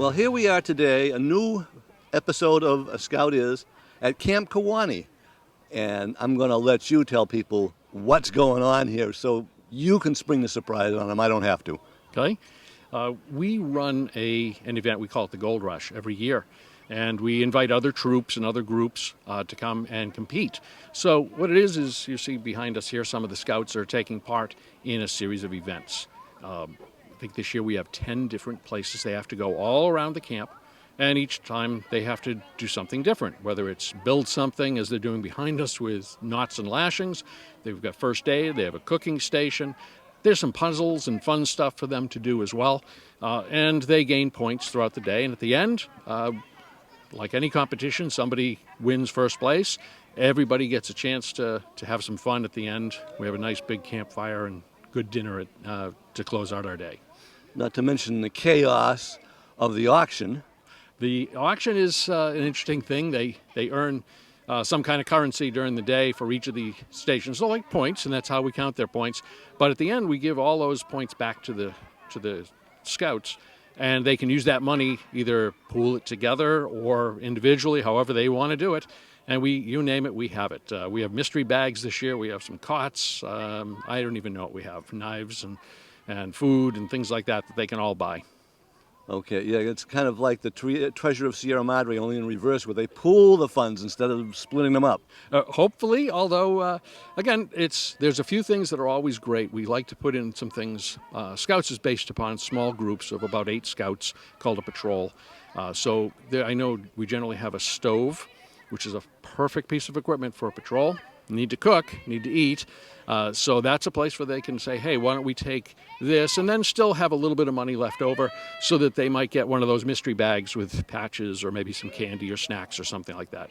Well, here we are today, a new episode of A Scout Is at Camp Kewaunee. And I'm going to let you tell people what's going on here so you can spring the surprise on them. I don't have to. Okay. We run an event, we call it the Gold Rush, every year. And we invite other troops and other groups to come and compete. So what it is you see behind us here, some of the scouts are taking part in a series of events. I think this year we have 10 different places they have to go all around the camp. And each time they have to do something different, whether it's build something, as they're doing behind us with knots and lashings. They've got first aid, they have a cooking station. There's some puzzles and fun stuff for them to do as well. And they gain points throughout the day. And at the end, like any competition, somebody wins first place. Everybody gets a chance to have some fun at the end. We have a nice big campfire and good dinner to close out our day. Not to mention the chaos of the auction. The auction is an interesting thing. They earn some kind of currency during the day for each of the stations, so like points, and that's how we count their points. But at the end, we give all those points back to the scouts, and they can use that money, either pool it together or individually, however they want to do it. And you name it, we have it. We have mystery bags this year. We have some cots. I don't even know what we have. Knives and food and things like that they can all buy. Okay, yeah, it's kind of like the Treasure of Sierra Madre, only in reverse, where they pool the funds instead of splitting them up. Hopefully, although, again, there's a few things that are always great. We like to put in some things. Scouts is based upon small groups of about 8 scouts called a patrol. So I know we generally have a stove, which is a perfect piece of equipment for a patrol. Need to cook, need to eat. So that's a place where they can say, hey, why don't we take this, and then still have a little bit of money left over so that they might get one of those mystery bags with patches or maybe some candy or snacks or something like that.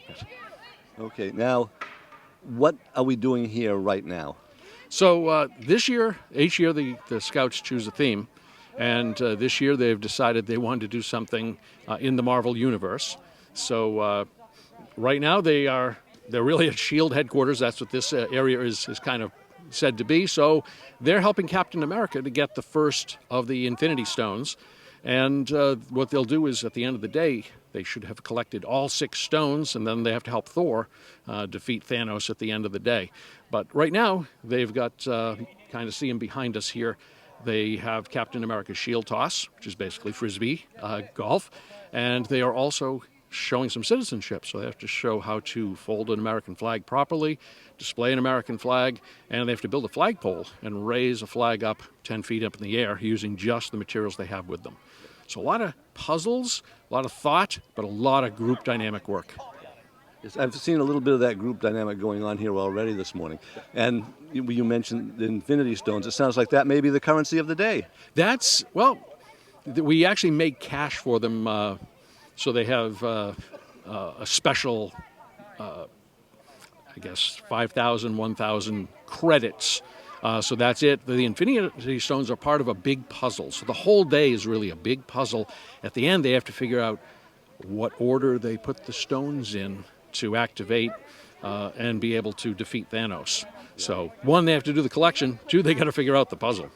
Okay, now, what are we doing here right now? So each year the Scouts choose a theme, and this year they've decided they wanted to do something in the Marvel Universe. So right now they're really at SHIELD headquarters. That's what this area is kind of said to be. So they're helping Captain America to get the first of the Infinity Stones. And what they'll do is, at the end of the day, they should have collected all 6 stones, and then they have to help Thor defeat Thanos at the end of the day. But right now, they've got, kind of see him behind us here, they have Captain America's shield toss, which is basically Frisbee golf. And they are also showing some citizenship. So they have to show how to fold an American flag properly, display an American flag, and they have to build a flagpole and raise a flag up 10 feet up in the air using just the materials they have with them. So a lot of puzzles, a lot of thought, but a lot of group dynamic work. Yes, I've seen a little bit of that group dynamic going on here already this morning. And you mentioned the Infinity Stones. It sounds like that may be the currency of the day. We actually make cash for them. So they have a special, 5,000, 1,000 credits. So that's it. The Infinity Stones are part of a big puzzle. So the whole day is really a big puzzle. At the end, they have to figure out what order they put the stones in to activate and be able to defeat Thanos. So 1, they have to do the collection. 2, they got to figure out the puzzle.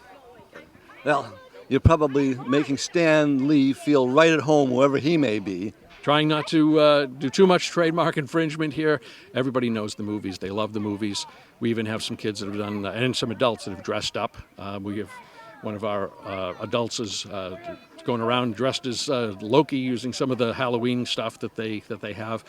Well, you're probably making Stan Lee feel right at home wherever he may be. Trying not to do too much trademark infringement here. Everybody knows the movies. They love the movies. We even have some kids that have done, and some adults that have dressed up. We have one of our adults is going around dressed as Loki, using some of the Halloween stuff that they have,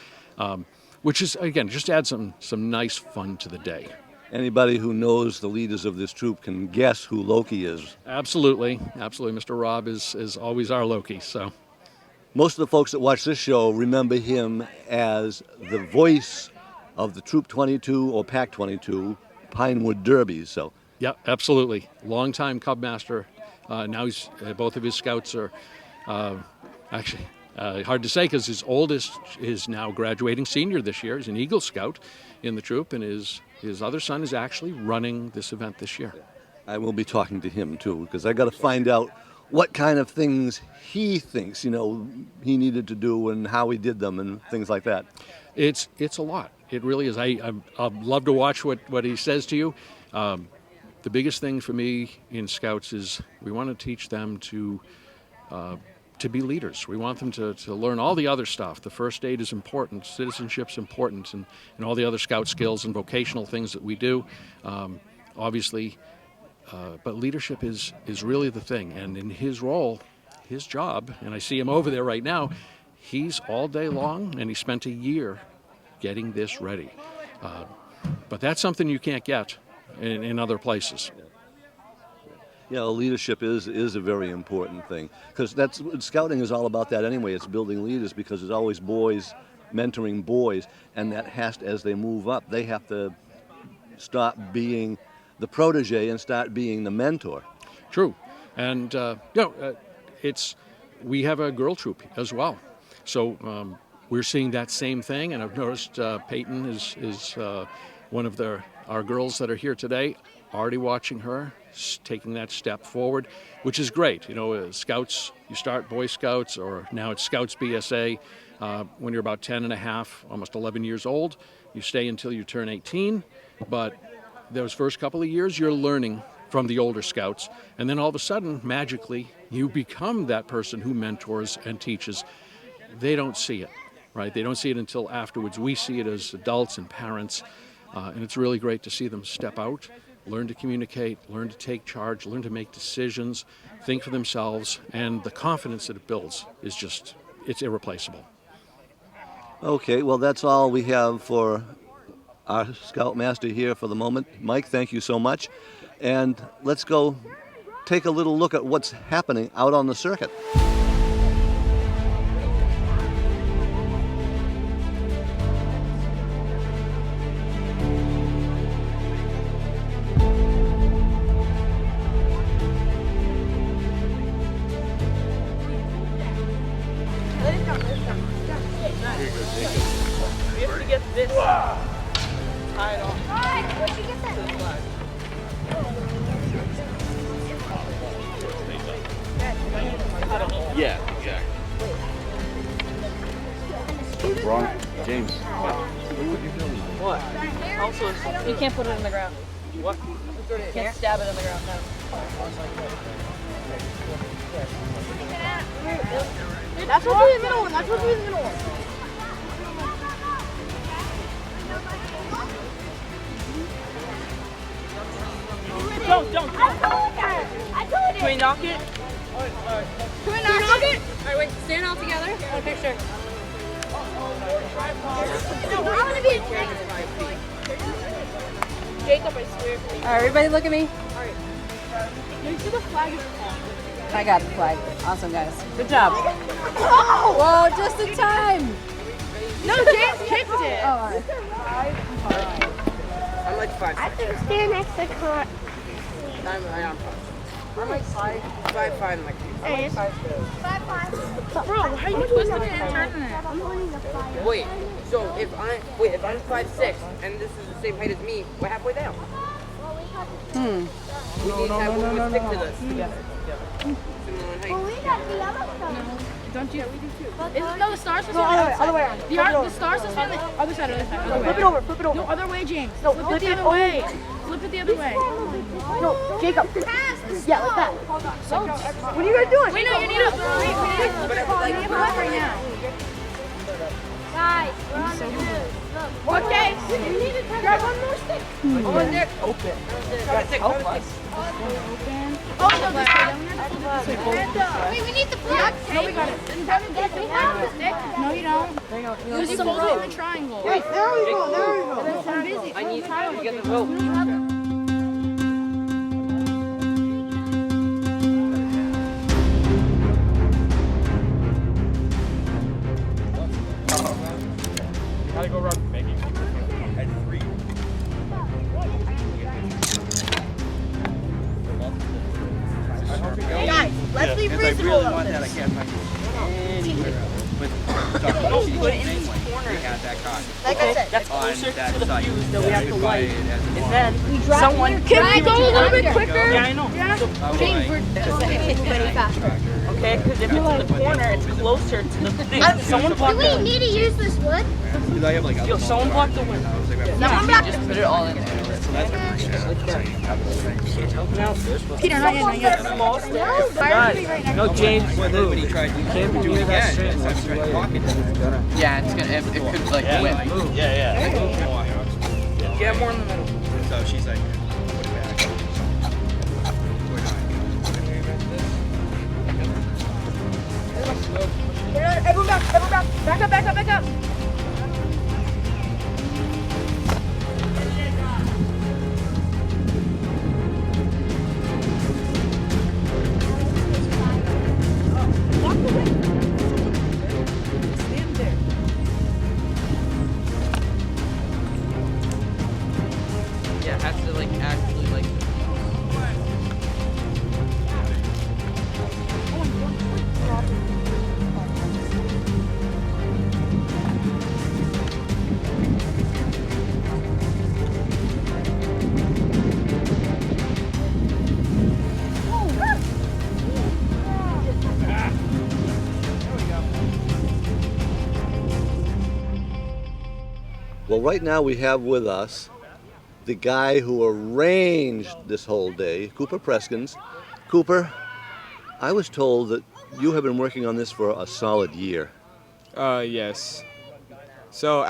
which is, again, just add some nice fun to the day. Anybody who knows the leaders of this troop can guess who Loki is. Absolutely. Mr. Rob is always our Loki. So most of the folks that watch this show remember him as the voice of the Troop 22 or Pack 22 Pinewood Derby. So yeah, absolutely. Longtime Cub Master. Now both of his scouts are actually hard to say, because his oldest is now graduating senior this year. He's an Eagle Scout in the troop, and his other son is actually running this event this year. I will be talking to him too, because I got to find out what kind of things he thinks, he needed to do and how he did them and things like that. It's a lot. It really is. I'd love to watch what he says to you. The biggest thing for me in Scouts is we want to teach them to to be leaders. We want them to learn all the other stuff. The first aid is important, citizenship's important, and all the other scout skills and vocational things that we do. Obviously, but leadership is really the thing. And in his role, his job, and I see him over there right now, he's all day long, and he spent a year getting this ready. But that's something you can't get in other places. Yeah, leadership is a very important thing, because that's scouting is all about that anyway. It's building leaders, because there's always boys mentoring boys, and that has to, as they move up, they have to stop being the protege and start being the mentor. True, and we have a girl troop as well, so we're seeing that same thing. And I've noticed Peyton is one of our girls that are here today. Already watching her taking that step forward, which is great. You know, Scouts, you start Boy Scouts, or now it's Scouts BSA, when you're about 10 and a half, almost 11 years old. You stay until you turn 18, but those first couple of years you're learning from the older Scouts, and then all of a sudden, magically, you become that person who mentors and teaches. They don't see it, right? They don't see it until afterwards. We see it as adults and parents, and it's really great to see them step out, learn to communicate, learn to take charge, learn to make decisions, think for themselves, and the confidence that it builds is just, it's irreplaceable. Okay, well, that's all we have for our Scoutmaster here for the moment. Mike, thank you so much. And let's go take a little look at what's happening out on the circuit. We have to get this tied off. Where'd you get that? To the flag. Yeah, exactly. Ron, James. What? Also, You can't put it in the ground. what? You can't stab it in the ground, no. That's supposed to be the middle one. That's supposed to be the middle one. Don't. I told Can we knock it? Can we knock it? Alright, wait, stand all together. I want a picture. No, I want to be a Jacob, I swear. Alright, everybody look at me. Make sure the flag is I got the flag. Awesome, guys. Good job. Whoa, just in time. No, James kicked it. Oh, all right. I'm like 5. I think stand next to Con. I'm like 5. 5, like. Hey, 5'5". Bro, how you twisting it and turning it? I'm holding the flag. Wait, so if I'm 5'6" and this is the same height as me, we're halfway down. We need to have one more stick to this together. Similar in height. Well, we got the other stuff. Don't you? No, the stars was No, on other way around. the stars was on the other side, other side. Flip it over, flip it over. No, other way, James. No, flip flip it the it other way. Flip it the other way. No, Jacob. Yeah, like that. What are you guys doing? Wait, no, you need to. Wait, we need to flip it right now. Guys, we're on the move. Look. Okay, you need to grab one more stick. Oh, Nick, open. Grab a stick, grab a stick. Oh, no, this way. Then we have to flip this way. Wait, we need the flag. No, we got it. We have the stick. No, you don't. Use the fold it in the triangle. There we go, there we go. I'm busy. I need to get the rope. Gotta go run, Maggie. At 3. Hey guys, let's be Because I reasonable. really want that. I can't find it anywhere else. But Don't put it in this corner. they had that car Like I said, That's on closer that to the site. fuse that we have to You could buy light. it as a And model. then someone Can we go a little bit quicker? Yeah, I know. James, we're way faster. Okay, because if it's in the corner, it's closer to the thing. Someone Do block we the need to use this wood? Because I have like Yo, someone block the window. Someone block Just put it all in there. Peter, not yet, not yet. No, James. Well, then when he tried, you can't do it again. Yeah, it's gonna. It could like whip. Yeah. Get more in the middle. So she's like, put it back. Everyone back, everyone back. Back up, back up, back up. Yeah, it has to like actually like. Well, right now we have with us the guy who arranged this whole day, Cooper Preskins. Cooper, I was told that you have been working on this for a solid year. Yes. So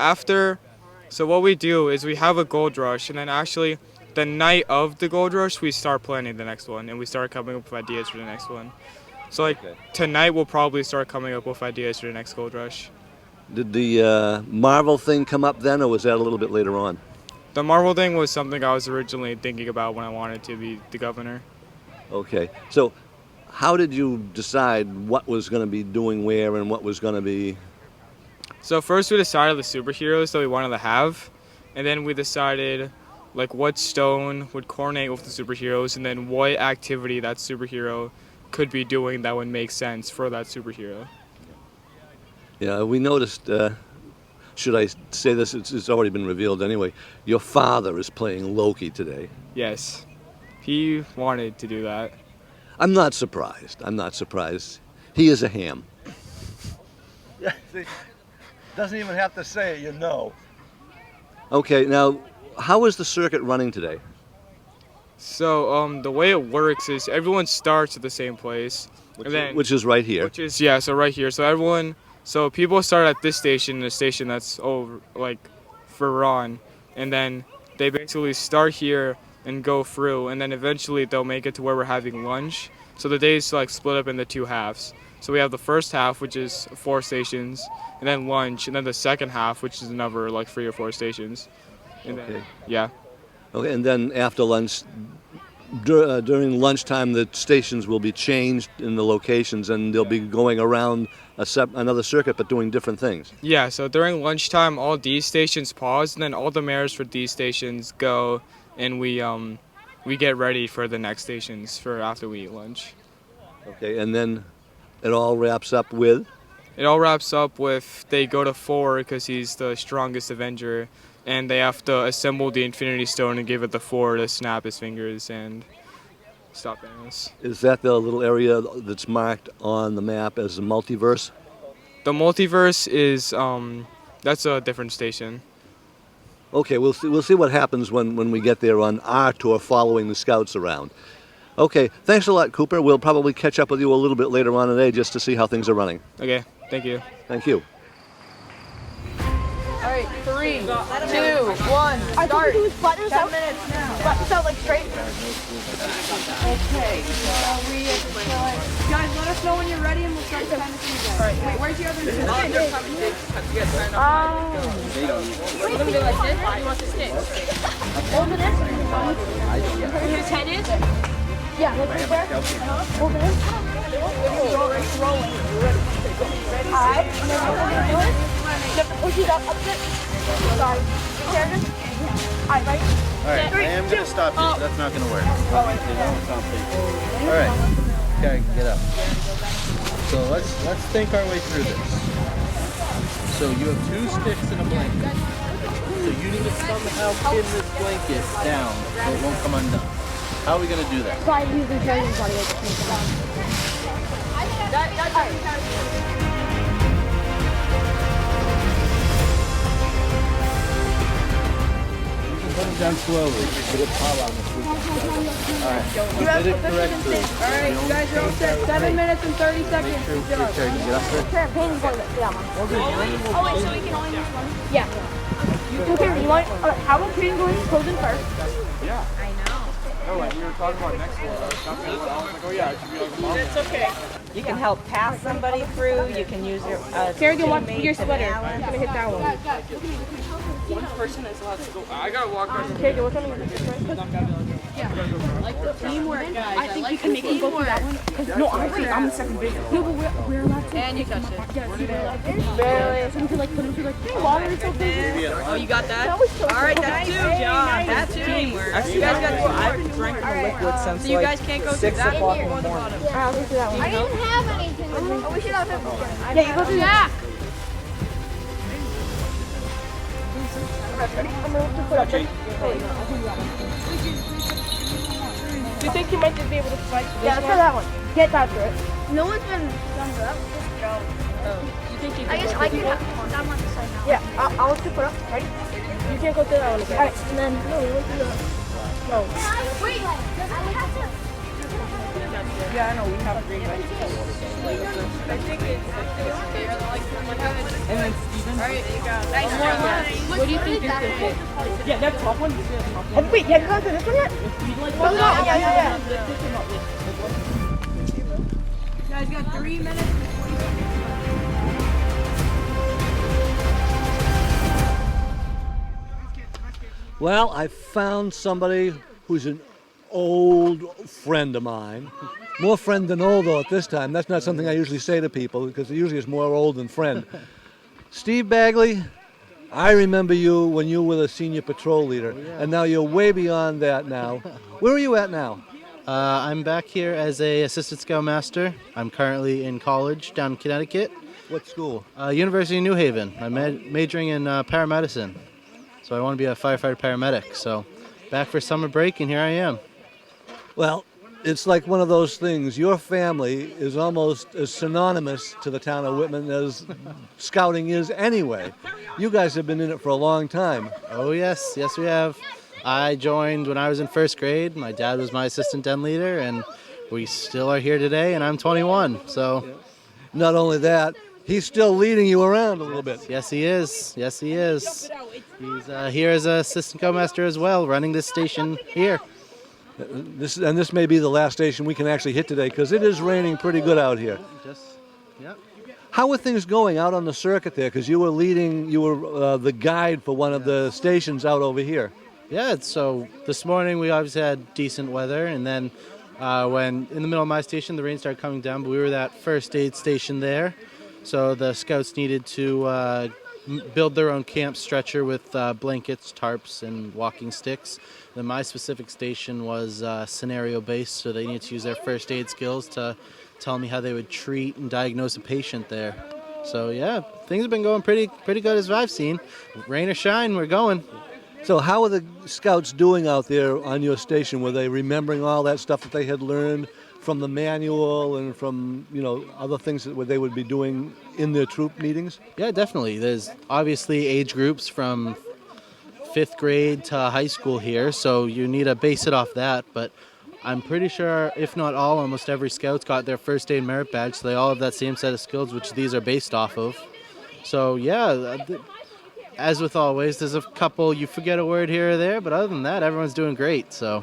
what we do is we have a gold rush, and then actually the night of the gold rush we start planning the next one, and we start coming up with ideas for the next one. So like tonight we'll probably start coming up with ideas for the next gold rush. Did the Marvel thing come up then, or was that a little bit later on? The Marvel thing was something I was originally thinking about when I wanted to be the governor. Okay, so how did you decide what was going to be doing where and what was going to be? So first we decided the superheroes that we wanted to have, and then we decided like what stone would coordinate with the superheroes, and then what activity that superhero could be doing that would make sense for that superhero. Yeah, we noticed, should I say this, it's already been revealed anyway, your father is playing Loki today. Yes, he wanted to do that. I'm not surprised. He is a ham. Yeah, see, doesn't even have to say it, you know. Okay, now, how is the circuit running today? So the way it works is everyone starts at the same place, Which is right here. So right here. So people start at this station, the station that's over like for Ron, and then they basically start here and go through, and then eventually they'll make it to where we're having lunch. So the day's like split up into two halves. So we have the first half, which is 4 stations, and then lunch, and then the second half, which is another like 3 or 4 stations. And Okay. then, yeah. Okay, and then after lunch, during lunchtime, the stations will be changed in the locations, and they'll be going around another circuit, but doing different things. Yeah, so during lunchtime, all these stations pause, and then all the mayors for these stations go, and we get ready for the next stations for after we eat lunch. Okay, and then it all wraps up with? It all wraps up with they go to Thor because he's the strongest Avenger, and they have to assemble the Infinity Stone and give it to Thor to snap his fingers and stop Thanos. Is that the little area that's marked on the map as the multiverse? The multiverse is that's a different station. Okay, we'll see what happens when we get there on our tour following the scouts around. Okay, thanks a lot, Cooper. We'll probably catch up with you a little bit later on today just to see how things are running. Okay, thank you. Thank you. All right, 3, 2, 1, I think start. we do is flatten this 10 out. minutes now. Flatten this out like straight. Okay, guys, let us know when you're ready and we'll start the time to see you guys. All right, wait, where's your other two? They're coming in. Have to get signed up. What do you like this? Or you want the sticks? Over there. Whose head is? Yeah, let's go there. Over there. It's rolling. Alright, and then what we're gonna do is you have to push it up a bit. Sorry. Sarah? Alright, ready? Alright, I am going to stop you. That's not going to work. Alright. Okay, get up. So let's think our way through this. So you have 2 sticks and a blanket. So you need to somehow pin this blanket down so it won't come undone. How are we going to do that? By using Carrie's body weight to push it down. You can put them Come down slowly. Get it all on this weekend. Alright, you did it correctly. Alright, you guys are all set. 7 minutes and 30 seconds. Make sure your chair can get up there. Sure, Payne's going to get that one. Oh, wait, so we can only use one? Yeah. Okay, you want, how about Payne going closing first? Yeah. I know. No, like we were talking about next one. I was like, oh yeah, it should be like a mom. That's okay. You can help pass somebody through. You can use your Kerrigan, watch teammate your to sweater. balance. I'm going to hit that one. One person is allowed to go. I gotta walk across the Kerrigan, what's on your teamwork, guys. I think we can make them go through that one. No, honestly, I'm the second biggest. No, but we're allowed to. And you touched it. Barely. So we could like put them through like, hey, water, it's okay. Oh, you got that? That was so All right, cool. that's 2, Nice. John. That's 2. Actually, You guys got 2. I've been drinking liquid since So you guys can't go through 6 that o'clock one. in Go the to the morning. bottom. I'll go through that one. I didn't have anything. Oh, we should have him. Yeah, you go through that. I'm going to put up. Do you think you might just be able to fight for this one? Yeah, let's try that one. Get that through it. No one's been done that. You think you can I guess go I through can it? have I'm on the side now. Yeah, I'll let you put up. Ready? You can't go through that one again. Alright, and then, no, we went through the, no. Wait, does I have to? Yeah, I know. We have green lights. I think it's And then Steven. All right, there you go. Nice job. What do you think you're going to Yeah, that top one. Oh, wait, you haven't gone through this one yet? Oh, no, yeah. You guys got 3 minutes. Well, I found somebody who's an old friend of mine. More friend than old, though, at this time. That's not something I usually say to people, because usually it's more old than friend. Steve Bagley, I remember you when you were the senior patrol leader, and now you're way beyond that now. Where are you at now? I'm back here as a assistant scoutmaster. I'm currently in college down in Connecticut, What school? University of New Haven. I'm majoring in paramedicine, so I want to be a firefighter paramedic. So back for summer break, and here I am. Well, it's like one of those things. Your family is almost as synonymous to the town of Whitman as scouting is anyway. You guys have been in it for a long time. Oh yes, yes we have. I joined when I was in first grade. My dad was my assistant den leader, and we still are here today, and I'm 21. So Not only that, he's still leading you around a little bit. yes, he is. Yes, he is. He's here as an assistant scoutmaster as well, running this station here. This may be the last station we can actually hit today because it is raining pretty good out here. Yep. How are things going out on the circuit there? Because you were the guide for one of the stations out over here. Yeah, so this morning we obviously had decent weather, and then when in the middle of my station the rain started coming down, but we were that first aid station there, so the scouts needed to build their own camp stretcher with blankets, tarps, and walking sticks. Then my specific station was scenario based, so they needed to use their first aid skills to tell me how they would treat and diagnose a patient there. So yeah, things have been going pretty good as I've seen. Rain or shine, we're going. So how are the scouts doing out there on your station? Were they remembering all that stuff that they had learned from the manual and from other things that they would be doing in their troop meetings? Yeah, definitely. There's obviously age groups from 5th grade to high school here, so you need to base it off that. But I'm pretty sure, if not all, almost every scout's got their first aid merit badge, so they all have that same set of skills, which these are based off of. So yeah, as with always, there's a couple you forget a word here or there, but other than that, everyone's doing great. So.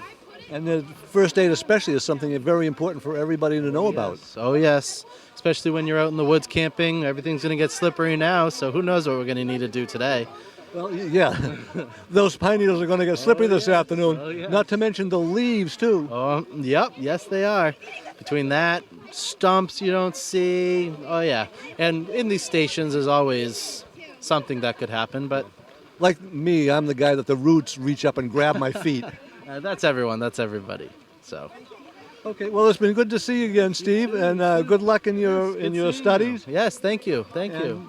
And the first aid especially is something very important for everybody to know about. Oh yes, especially when you're out in the woods camping. Everything's going to get slippery now, so who knows what we're going to need to do today. Well, yeah, those pine needles are going to get slippery this afternoon, not to mention the leaves too. Oh, yep, yes they are. Between that, stumps you don't see, oh yeah. And in these stations there's always something that could happen, but... Like me, I'm the guy that the roots reach up and grab my feet. That's everyone, that's everybody, so... Okay, well, it's been good to see you again, Steve, and good luck in your studies. Yes, thank you, thank you.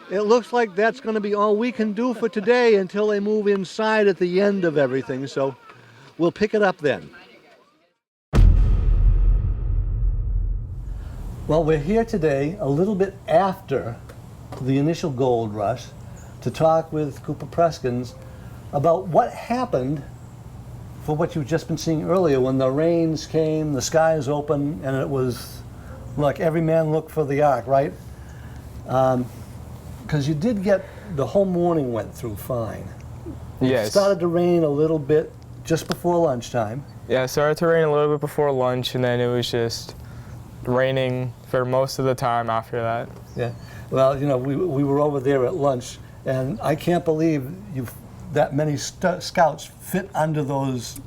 It looks like that's going to be all we can do for today until they move inside at the end of everything, so we'll pick it up then. Well, we're here today a little bit after the initial gold rush to talk with Cooper Preskens about what happened for what you've just been seeing earlier when the rains came, the skies open, and it was like every man looked for the ark, right? Because you did get the whole morning went through fine. Yes. It started to rain a little bit just before lunchtime. Yeah, it started to rain a little bit before lunch, and then it was just raining for most of the time after that. Yeah. Well, you know, we were over there at lunch, and I can't believe that many scouts fit under those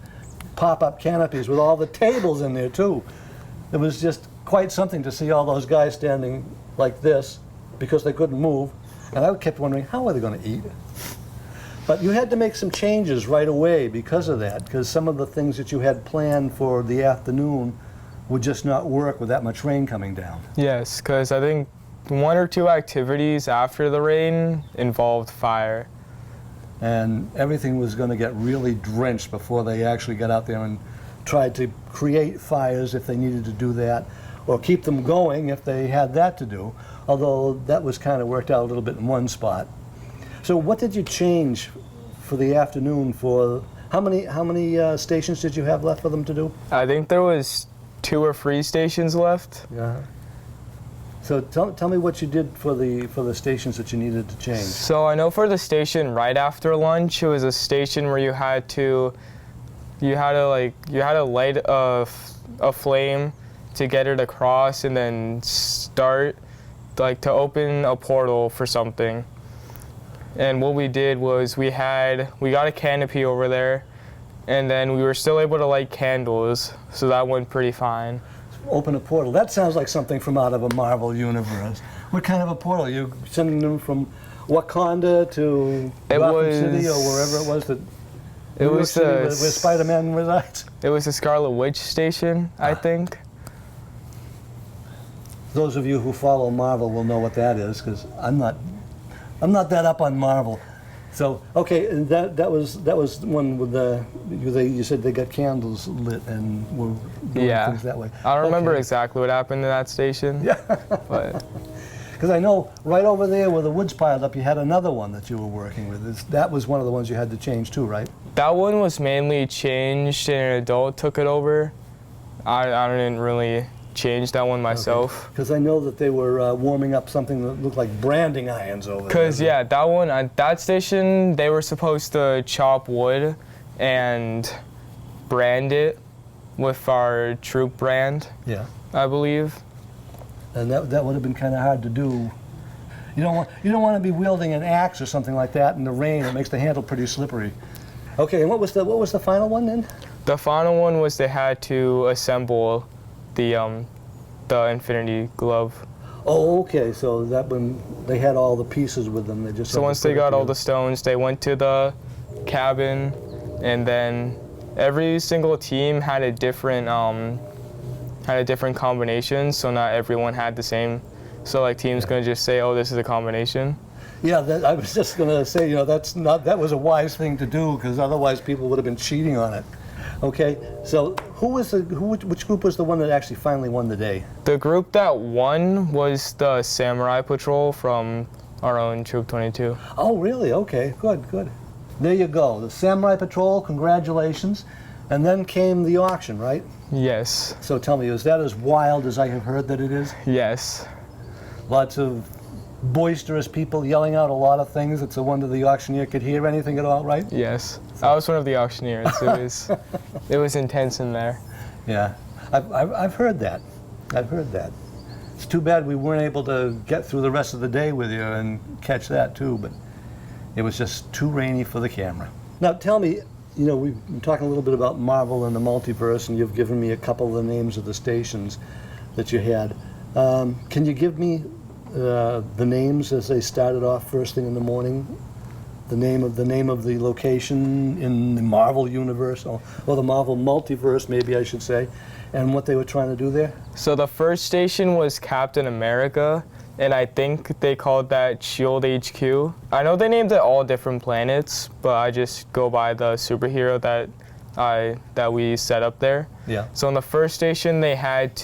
pop-up canopies with all the tables in there too. It was just quite something to see all those guys standing like this because they couldn't move, and I kept wondering, how are they going to eat? But you had to make some changes right away because of that, because some of the things that you had planned for the afternoon would just not work with that much rain coming down. Yes, because I think 1 or 2 activities after the rain involved fire. And everything was going to get really drenched before they actually got out there and tried to create fires if they needed to do that, or keep them going if they had that to do, although that was kind of worked out a little bit in one spot. So what did you change for the afternoon? For how many stations did you have left for them to do? I think there was 2 or 3 stations left. Yeah. So tell me what you did for the stations that you needed to change. So I know for the station right after lunch, it was a station where you had to light a flame to get it across, and then start to open a portal for something. And what we did was we got a canopy over there, and then we were still able to light candles, so that went pretty fine. Open a portal. That sounds like something from out of a Marvel universe. What kind of a portal? You sending them from Wakanda to Gotham City or wherever it was that it was where Spider-Man resides? It was the Scarlet Witch station, I think. Those of you who follow Marvel will know what that is, because I'm not that up on Marvel. So okay, and that was one with you said they got candles lit and were doing things that way. I don't remember exactly what happened to that station. Yeah. But because I know right over there where the wood's piled up, you had another one that you were working with. That was one of the ones you had to change too, right? That one was mainly changed, and an adult took it over. I didn't really change that one myself. Because I know that they were warming up something that looked like branding irons over there. Because yeah, that one at that station, they were supposed to chop wood and brand it with our troop brand. Yeah. I believe. And that would have been kind of hard to do. You don't want to be wielding an axe or something like that in the rain. It makes the handle pretty slippery. Okay, and what was the final one then? The final one was they had to assemble the Infinity Glove. Oh, okay. So that when they had all the pieces with them, they just. So once they got all the stones, they went to the cabin, and then every single team had a different combination. So not everyone had the same. So like teams gonna just say, oh, this is a combination. Yeah, I was just gonna say, that was a wise thing to do, because otherwise people would have been cheating on it. Okay, so which group was the one that actually finally won the day? The group that won was the Samurai Patrol from our own Troop 22. Oh, really? Okay, good. There you go, the Samurai Patrol, congratulations. And then came the auction, right? Yes. So tell me, is that as wild as I have heard that it is? Yes. Lots of boisterous people yelling out a lot of things. It's a wonder the auctioneer could hear anything at all, right? Yes. I was one of the auctioneers. It was intense in there. Yeah. I've heard that. It's too bad we weren't able to get through the rest of the day with you and catch that too, but it was just too rainy for the camera. Now tell me, we've been talking a little bit about Marvel and the multiverse, and you've given me a couple of the names of the stations that you had. Can you give me the names as they started off first thing in the morning? The name of the location in the Marvel universe, or the Marvel multiverse, maybe I should say, and what they were trying to do there? So the first station was Captain America, and I think they called that SHIELD HQ. I know they named it all different planets, but I just go by the superhero that we set up there. Yeah. So in the first station, they had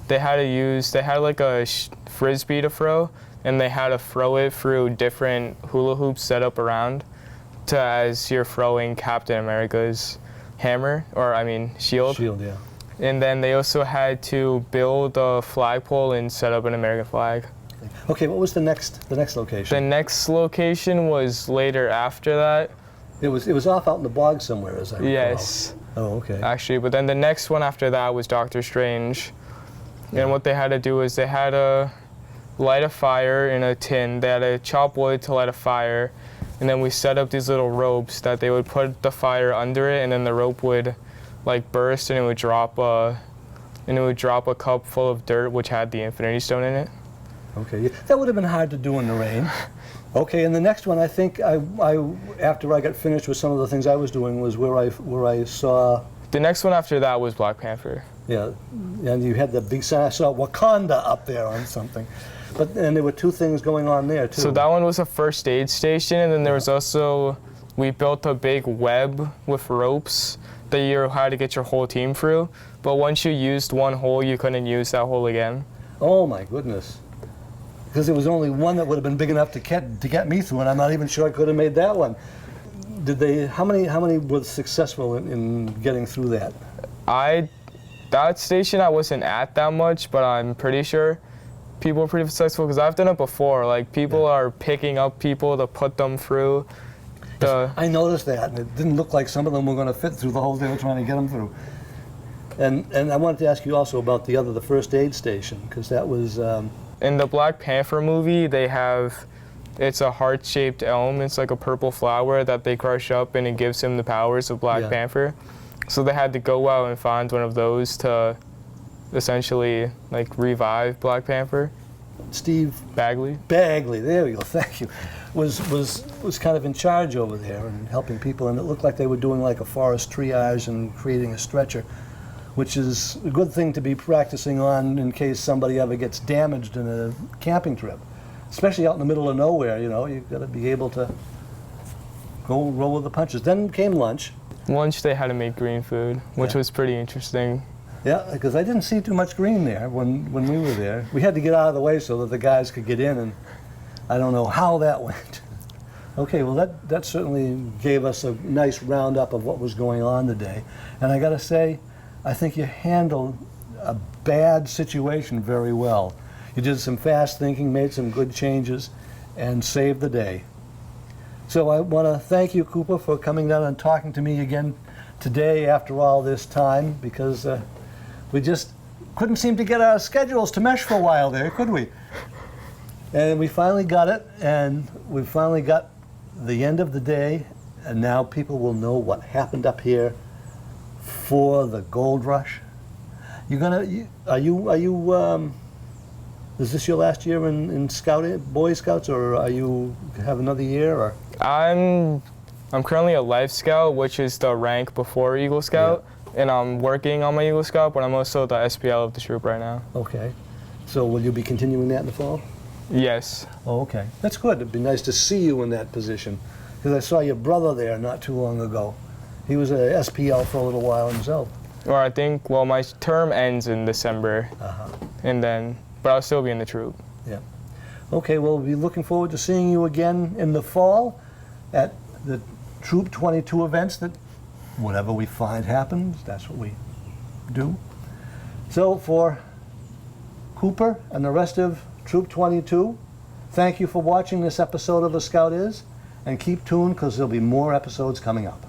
like a frisbee to throw, and they had to throw it through different hula hoops set up around as you're throwing Captain America's hammer, or I mean shield. Shield, yeah. And then they also had to build a flagpole and set up an American flag. Okay, what was the next location? The next location was later after that. It was off out in the bog somewhere, as I recall. Yes. Oh, okay. Actually, but then the next one after that was Doctor Strange. And what they had to do is they had to light a fire in a tin. They had to chop wood to light a fire. And then we set up these little ropes that they would put the fire under it, and then the rope would like burst, and it would drop a cup full of dirt which had the Infinity Stone in it. Okay, that would have been hard to do in the rain. Okay, and the next one, I think I after I got finished with some of the things I was doing was where I saw. The next one after that was Black Panther. Yeah, and you had the big sign. I saw Wakanda up there on something, and there were two things going on there too. So that one was a first aid station, and then there was also, we built a big web with ropes that you had to get your whole team through. But once you used one hole, you couldn't use that hole again. Oh my goodness. Because there was only one that would have been big enough to get me through, and I'm not even sure I could have made that one. How many were successful in getting through that? That station I wasn't at that much, but I'm pretty sure people were pretty successful because I've done it before. Like people are picking up people to put them through. I noticed that, and it didn't look like some of them were going to fit through the hole they were trying to get them through. And I wanted to ask you also about the first aid station, because that was. In the Black Panther movie, it's a heart-shaped elm. It's like a purple flower that they crush up, and it gives him the powers of Black Panther. So they had to go out and find one of those to essentially like revive Black Panther. Steve Bagley, there we go, thank you, was kind of in charge over there and helping people, and it looked like they were doing like a forest triage and creating a stretcher, which is a good thing to be practicing on in case somebody ever gets damaged in a camping trip, especially out in the middle of nowhere. You've got to be able to go roll with the punches. Then came lunch. Lunch, they had to make green food, which was pretty interesting. Yeah, because I didn't see too much green there when we were there. We had to get out of the way so that the guys could get in, and I don't know how that went. Okay, well that certainly gave us a nice roundup of what was going on today. And I got to say, I think you handled a bad situation very well. You did some fast thinking, made some good changes, and saved the day. So I want to thank you, Cooper, for coming down and talking to me again today after all this time, because we just couldn't seem to get our schedules to mesh for a while there, could we? And we finally got it, and we finally got the end of the day, and now people will know what happened up here for the gold rush. Is this your last year in Boy Scouts, or are you have another year? Or I'm currently a Life Scout, which is the rank before Eagle Scout, and I'm working on my Eagle Scout, but I'm also the SPL of the troop right now. Okay, so will you be continuing that in the fall? Yes. Oh, okay, that's good. It'd be nice to see you in that position, because I saw your brother there not too long ago. He was a SPL for a little while himself. Or I think, well, my term ends in December, but I'll still be in the troop. Yeah. Okay, well, we'll be looking forward to seeing you again in the fall at the Troop 22 events. That whatever we find happens, that's what we do. So for Cooper and the rest of Troop 22, thank you for watching this episode of A Scout Is, and keep tuned because there'll be more episodes coming up.